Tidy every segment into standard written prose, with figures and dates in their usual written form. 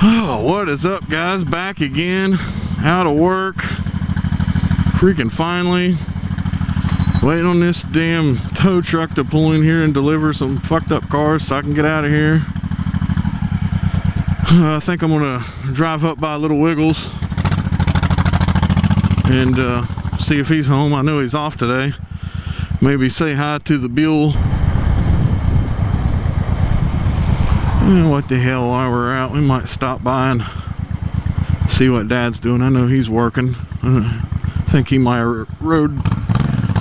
Oh, what is up, guys? Back again, out of work. Freaking finally. Waiting on this damn tow truck to pull in here and deliver some fucked up cars so I can get out of here. I think I'm gonna drive up by Little Wiggles and see if he's home. I know he's off today. Maybe say hi to the Buell. What the hell, while we're out, we might stop by and see what Dad's doing. I know he's working. I think he might have rode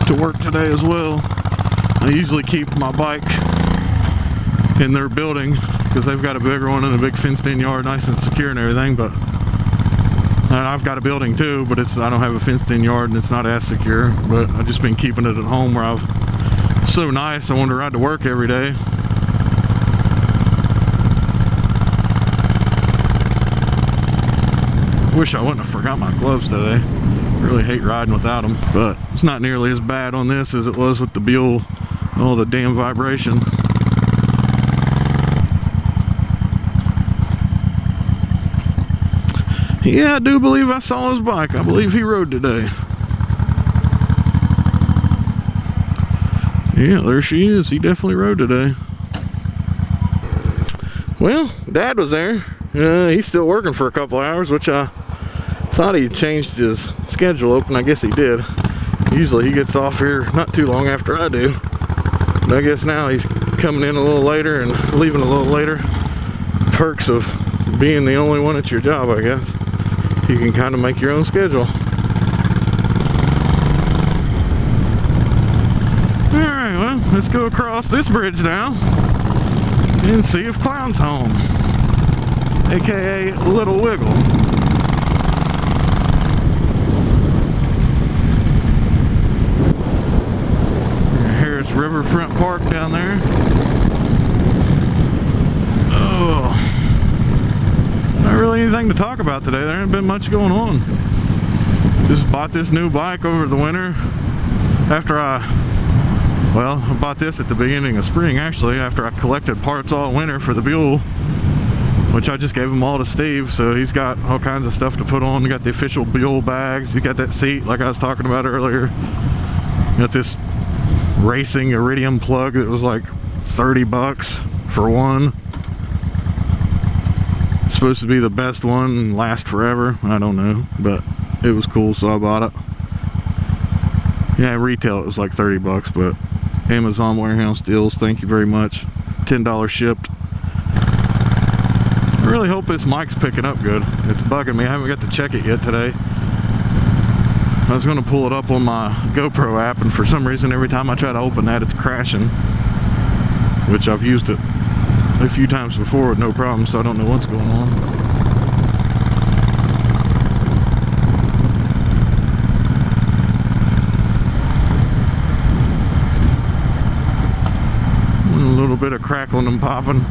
to work today as well. I usually keep my bike in their building because they've got a bigger one and a big fenced-in yard, nice and secure and everything. But I've got a building too, but I don't have a fenced-in yard and it's not as secure. But I've just been keeping it at home where it's so nice. I want to ride to work every day. Wish I wouldn't have forgot my gloves today. Really hate riding without them, but it's not nearly as bad on this as it was with the Buell. Oh, the damn vibration. Yeah, I do believe I saw his bike. I believe he rode today. Yeah, there she is. He definitely rode today. Well, Dad was there. He's still working for a couple hours, which I thought he changed his schedule up, and I guess he did. Usually he gets off here not too long after I do, but I guess now he's coming in a little later and leaving a little later. Perks of being the only one at your job, I guess. You can kind of make your own schedule. Alright, well, let's go across this bridge now and see if Clown's home, aka Little Wiggle. Here's Riverfront Park down there. Oh, not really anything to talk about today. There ain't been much going on. Just bought this new bike over the winter after I bought this at the beginning of spring, actually, after I collected parts all winter for the Buell, which I just gave them all to Steve. So he's got all kinds of stuff to put on. He got the official Buell bags. He got that seat like I was talking about earlier. Got this racing iridium plug that was like 30 bucks for one. It's supposed to be the best one and last forever. I don't know, but it was cool, so I bought it. Yeah, retail it was like 30 bucks, but Amazon warehouse deals, thank you very much. $10 shipped. I really hope this mic's picking up good. It's bugging me. I haven't got to check it yet today. I was going to pull it up on my GoPro app, and for some reason every time I try to open that it's crashing, which I've used it a few times before with no problem, so I don't know what's going on. A little bit of crackling and popping.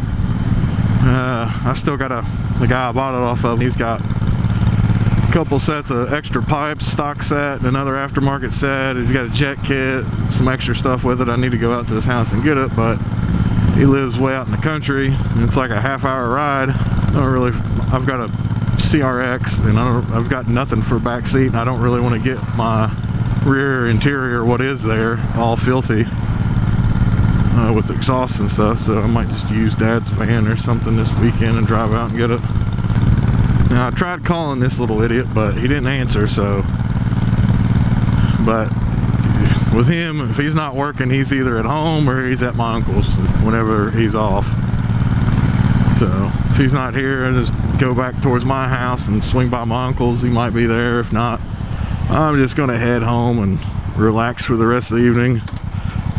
I still got the guy I bought it off of, he's got a couple sets of extra pipes, stock set, another aftermarket set. He's got a jet kit, some extra stuff with it. I need to go out to his house and get it, but he lives way out in the country and it's like a half-hour ride. I've got a CRX and I've got nothing for back seat, and I don't really want to get my rear interior, what is there, all filthy with exhaust and stuff, so I might just use Dad's van or something this weekend and drive out and get it. Now, I tried calling this little idiot, but he didn't answer, so. But with him, if he's not working, he's either at home or he's at my uncle's whenever he's off. So if he's not here, I just go back towards my house and swing by my uncle's. He might be there. If not, I'm just gonna head home and relax for the rest of the evening.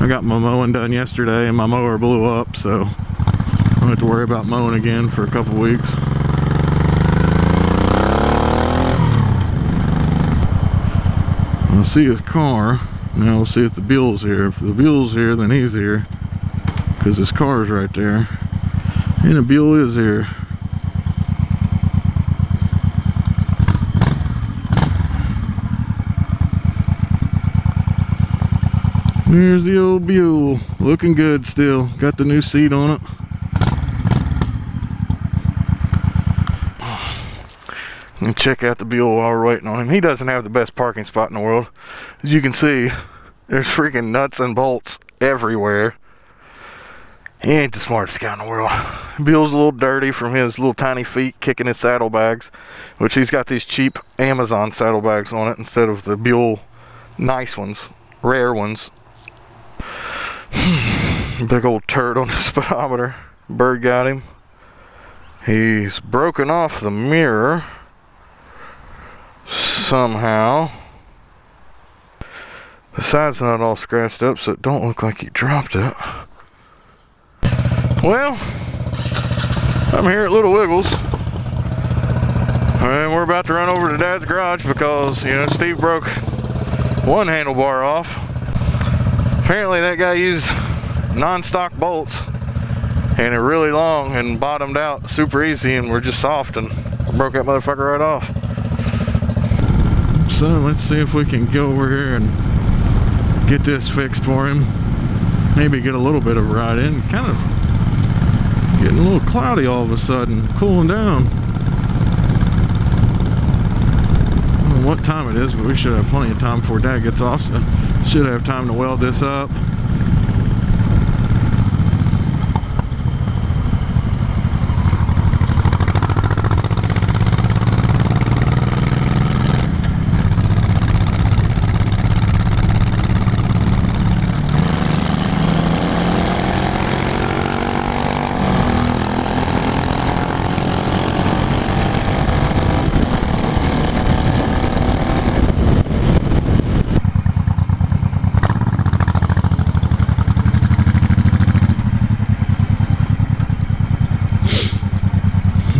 I got my mowing done yesterday and my mower blew up, so I don't have to worry about mowing again for a couple weeks. I'll see his car. Now we'll see if the Buell's here. If the Buell's here, then he's here, because his car's right there. And the Buell is here. There's the old Buell, looking good still. Got the new seat on it. And check out the mule while we're waiting on him. He doesn't have the best parking spot in the world. As you can see, there's freaking nuts and bolts everywhere. He ain't the smartest guy in the world. Buell's a little dirty from his little tiny feet kicking his saddlebags, which he's got these cheap Amazon saddlebags on it instead of the Buell nice ones, rare ones. Big old turd on the speedometer. Bird got him. He's broken off the mirror somehow. The side's not all scratched up, so it don't look like he dropped it. Well, I'm here at Little Wiggles, and we're about to run over to Dad's garage because, you know, Steve broke one handlebar off. Apparently that guy used non-stock bolts, and they're really long and bottomed out super easy, and we're just soft, and broke that motherfucker right off. So let's see if we can go over here and get this fixed for him. Maybe get a little bit of a ride in. Kind of getting a little cloudy all of a sudden, cooling down. I don't know what time it is, but we should have plenty of time before Dad gets off, so should have time to weld this up.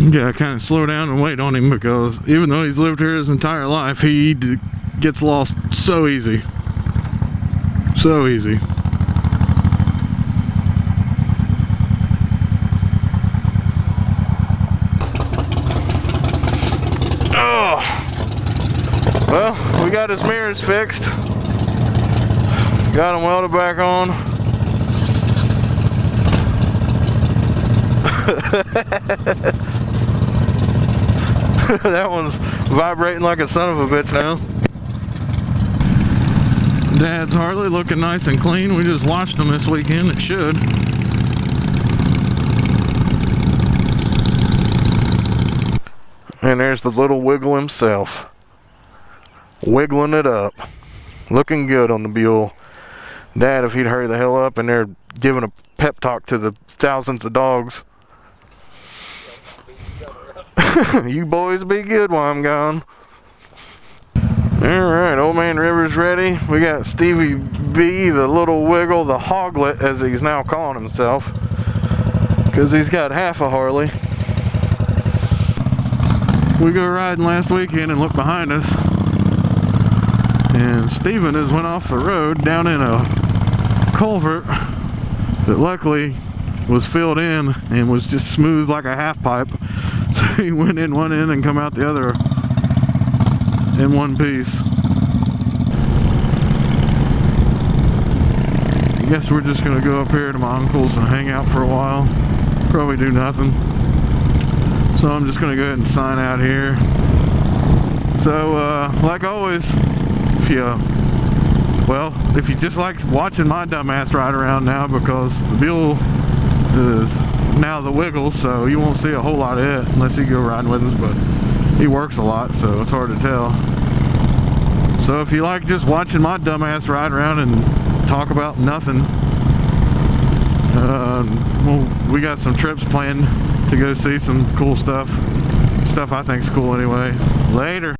Yeah, kind of slow down and wait on him, because even though he's lived here his entire life, he gets lost so easy. So easy. Oh! Well, we got his mirrors fixed. Got them welded back on. That one's vibrating like a son of a bitch now. Dad's Harley looking nice and clean. We just washed them this weekend. It should. And there's the little wiggle himself, wiggling it up, looking good on the Buell. Dad, if he'd hurry the hell up, and they're giving a pep talk to the thousands of dogs. You boys be good while I'm gone. Alright, old man River's ready. We got Stevie B, the little wiggle, the hoglet as he's now calling himself, because he's got half a Harley. We go riding last weekend and look behind us, and Steven has went off the road down in a culvert that luckily was filled in and was just smooth like a half pipe. So he went in one end and come out the other in one piece. I guess we're just gonna go up here to my uncle's and hang out for a while. Probably do nothing. So I'm just gonna go ahead and sign out here. So like always, if you just like watching my dumbass ride around now, because the Buell is now the Wiggles, so you won't see a whole lot of it unless you go riding with us, but he works a lot, so it's hard to tell. So if you like just watching my dumbass ride around and talk about nothing, well, we got some trips planned to go see some cool stuff I think's cool anyway. Later.